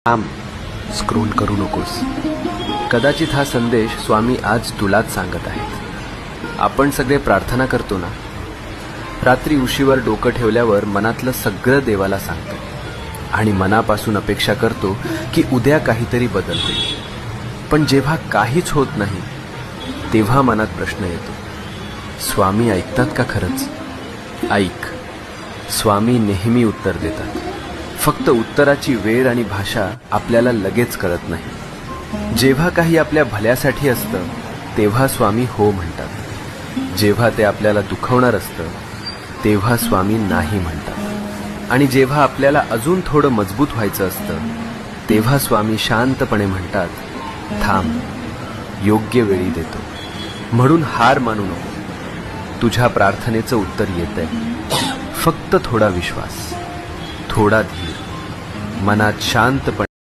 थांब, स्क्रोल करू नकोस. कदाचित हा संदेश स्वामी आज तुलाच सांगत आहेत. आपण सगळे प्रार्थना करतो ना, रात्री उशीवर डोकं ठेवल्यावर मनातलं सगळं देवाला सांगतो आणि मनापासून अपेक्षा करतो की उद्या काहीतरी बदल होईल. पण जेव्हा काहीच होत नाही तेव्हा मनात प्रश्न येतो, स्वामी ऐकतात का खरंच? ऐक, स्वामी नेहमी उत्तर देतात. फक्त उत्तराची वेळ आणि भाषा आपल्याला लगेच कळत नाही. जेव्हा काही आपल्या भल्यासाठी असतं तेव्हा स्वामी हो म्हणतात. जेव्हा ते आपल्याला दुखवणार असतं तेव्हा स्वामी नाही म्हणतात. आणि जेव्हा आपल्याला अजून थोडं मजबूत व्हायचं असतं तेव्हा स्वामी शांतपणे म्हणतात, थांब, योग्य वेळी देतो. म्हणून हार मानू नको. तुझ्या प्रार्थनेचं उत्तर येतंय. फक्त थोडा विश्वास, थोडा धीर, मनात शांतपणे